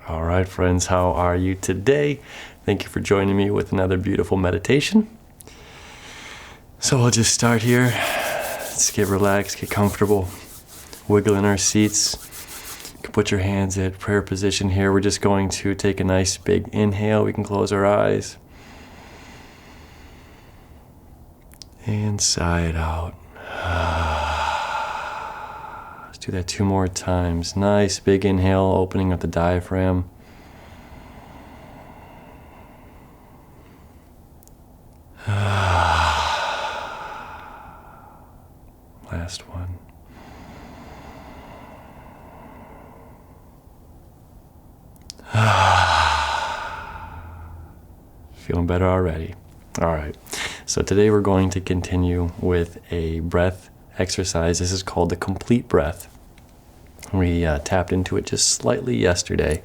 All right, friends, how are you today? Thank you for joining me with another beautiful meditation. So we'll just start here. Let's get relaxed, get comfortable, wiggle in our seats. You can put your hands at prayer position here. We're just going to take a nice big inhale. We can close our eyes. And sigh it out. Let's do that 2 more times. Nice big inhale, opening up the diaphragm. Last one. Feeling better already. All right. So today we're going to continue with a breath exercise. This is called the complete breath. We tapped into it just slightly yesterday,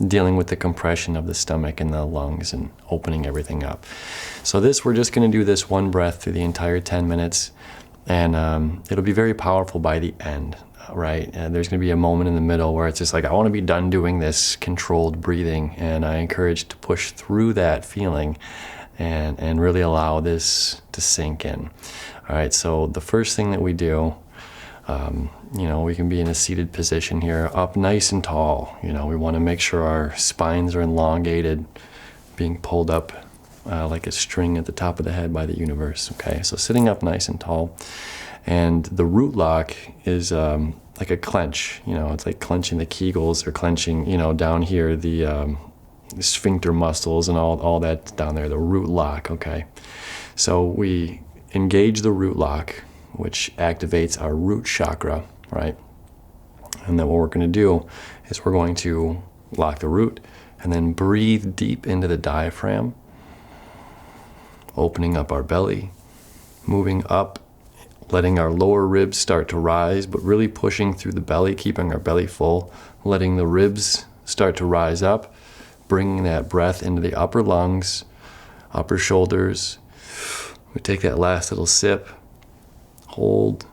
dealing with the compression of the stomach and the lungs and opening everything up. So we're just going to do this one breath through the entire 10 minutes, and it'll be very powerful by the end, right? And there's going to be a moment in the middle where it's just like, I want to be done doing this controlled breathing, and I encourage to push through that feeling and really allow this to sink in. All right, so the first thing that we do, we can be in a seated position here, up nice and tall. We want to make sure our spines are elongated, being pulled up like a string at the top of the head by the universe. Okay, so sitting up nice and tall. And the root lock is like a clench. It's like clenching the Kegels, or clenching, down here, the sphincter muscles and all that down there, the root lock. Okay, so we engage the root lock, which activates our root chakra, right? And then what we're going to do is we're going to lock the root and then breathe deep into the diaphragm, opening up our belly, moving up, letting our lower ribs start to rise, but really pushing through the belly, keeping our belly full, letting the ribs start to rise up, bringing that breath into the upper lungs, upper shoulders. We take that last little sip, hold,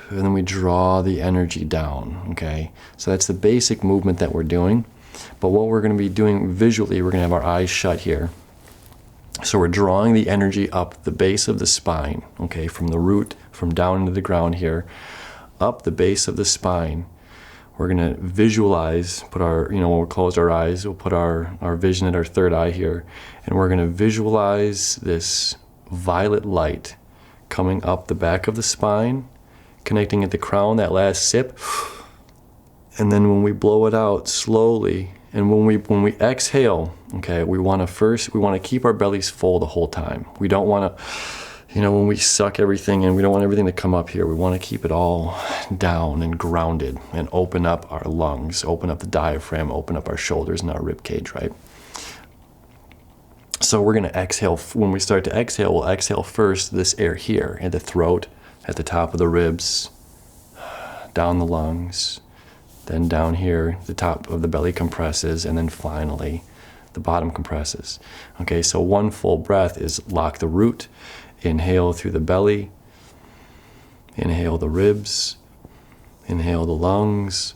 and then we draw the energy down, okay? So that's the basic movement that we're doing. But what we're going to be doing visually, we're going to have our eyes shut here. So we're drawing the energy up the base of the spine, okay, from the root, from down into the ground here, up the base of the spine. We're going to visualize, put our, when we close our eyes, we'll put our vision at our third eye here, and we're going to visualize this violet light coming up the back of the spine, connecting at the crown, that last sip. And then when we blow it out slowly, and when we exhale, okay, we want to keep our bellies full the whole time. We don't want to, when we suck everything in, we don't want everything to come up here. We want to keep it all down and grounded and open up our lungs, open up the diaphragm, open up our shoulders and our rib cage, right? So we're going to exhale. When we start to exhale, we'll exhale first this air here at the throat, at the top of the ribs, down the lungs, then down here, the top of the belly compresses, and then finally the bottom compresses. Okay, so one full breath is lock the root, inhale through the belly, inhale the ribs, inhale the lungs,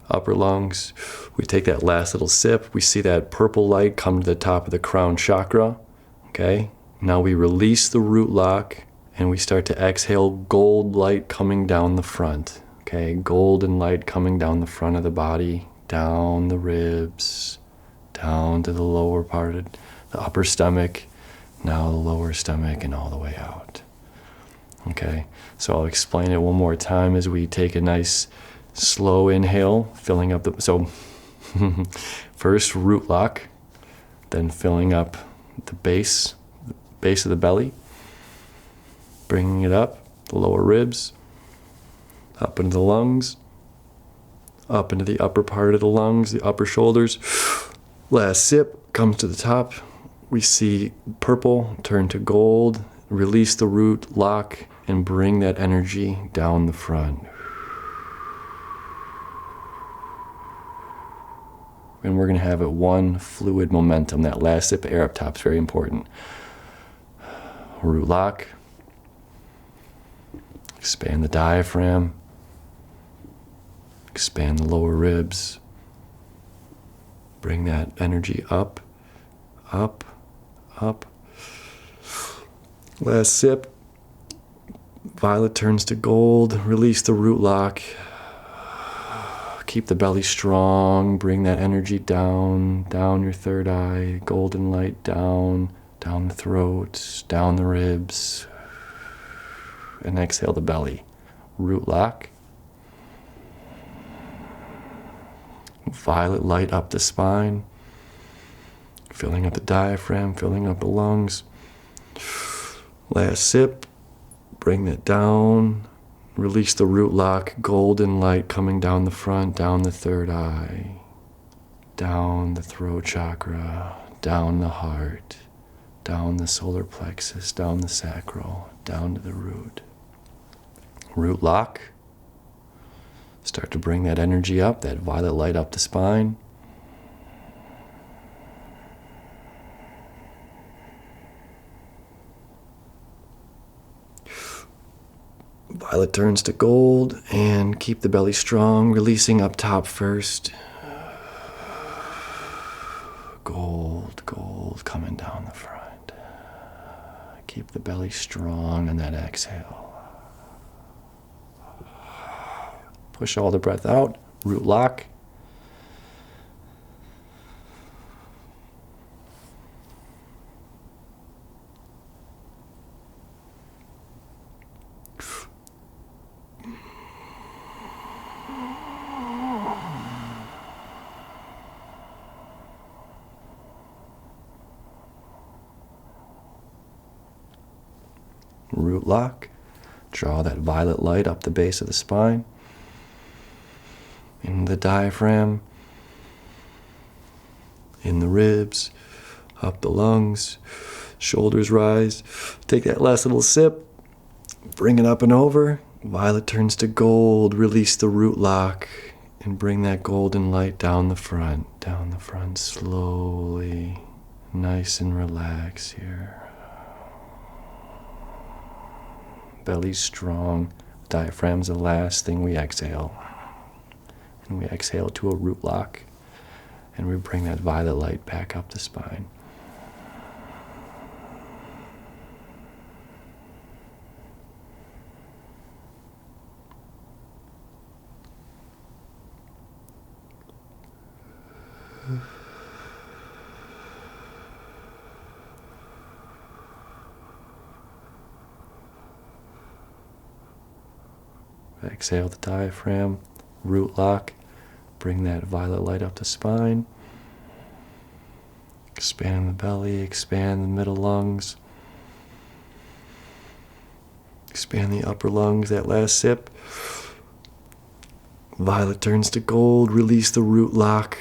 upper lungs. We take that last little sip. We see that purple light come to the top of the crown chakra. Okay, now we release the root lock and we start to exhale, gold light coming down the front. Okay, golden light coming down the front of the body, down the ribs, down to the lower part of the upper stomach, now the lower stomach, and all the way out. Okay, so I'll explain it one more time as we take a nice slow inhale, filling up so first root lock, then filling up the base of the belly, bringing it up, the lower ribs, up into the lungs, up into the upper part of the lungs, the upper shoulders. Last sip comes to the top. We see purple turn to gold, release the root, lock, and bring that energy down the front. And we're going to have it one fluid momentum. That last sip of air up top is very important. Root lock. Expand the diaphragm. Expand the lower ribs. Bring that energy up, up, up. Last sip. Violet turns to gold. Release the root lock. Keep the belly strong. Bring that energy down, down your third eye. Golden light down, down the throat, down the ribs. And exhale the belly. Root lock. Violet light up the spine. Filling up the diaphragm, filling up the lungs. Last sip. Bring that down. Release the root lock. Golden light coming down the front, down the third eye, down the throat chakra, down the heart, down the solar plexus, down the sacral, down to the root. Root lock. Start to bring that energy up, that violet light up the spine. Violet turns to gold, and keep the belly strong, releasing up top first. Gold, gold coming down the front. Keep the belly strong on that exhale. Push all the breath out, root lock. Root lock. Draw that violet light up the base of the spine, in the diaphragm, in the ribs, up the lungs, shoulders rise. Take that last little sip, bring it up and over. Violet turns to gold. Release the root lock and bring that golden light down the front slowly. Nice and relaxed here. Belly strong. Diaphragm's the last thing we exhale. And we exhale to a root lock. And we bring that violet light back up the spine. Exhale the diaphragm, root lock, bring that violet light up the spine. Expand the belly, expand the middle lungs. Expand the upper lungs, that last sip. Violet turns to gold, release the root lock,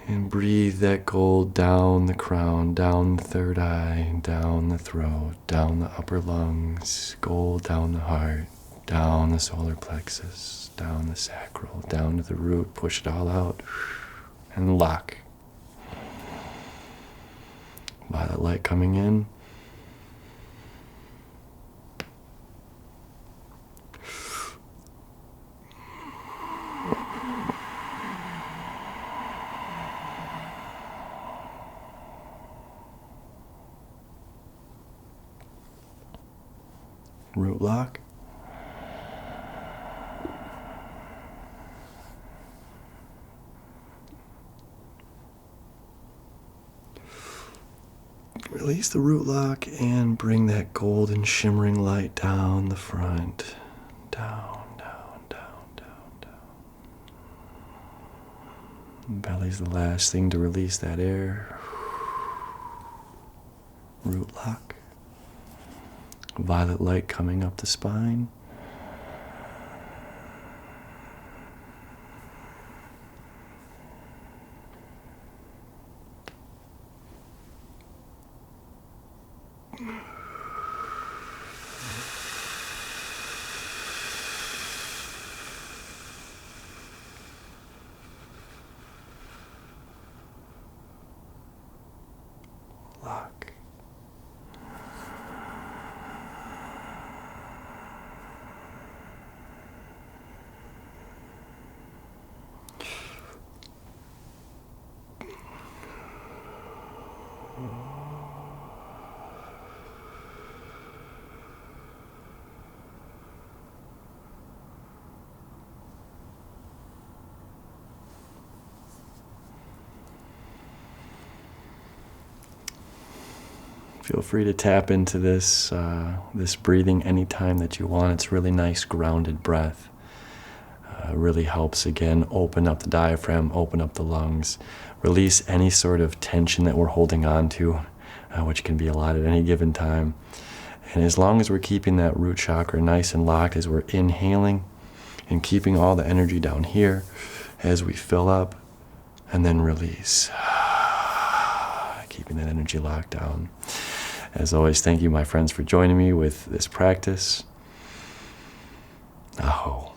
and breathe that gold down the crown, down the third eye, down the throat, down the upper lungs, gold down the heart. Down the solar plexus, down the sacral, down to the root, push it all out, and lock. Violet light coming in. Root lock. Release the root lock and bring that golden shimmering light down the front. Down, down, down, down, down. Belly's the last thing to release that air. Root lock. Violet light coming up the spine. Lock. Feel free to tap into this, this breathing anytime that you want. It's really nice, grounded breath. Really helps, again, open up the diaphragm, open up the lungs, release any sort of tension that we're holding on to, which can be a lot at any given time. And as long as we're keeping that root chakra nice and locked as we're inhaling and keeping all the energy down here as we fill up and then release, keeping that energy locked down. As always, thank you, my friends, for joining me with this practice. Aho.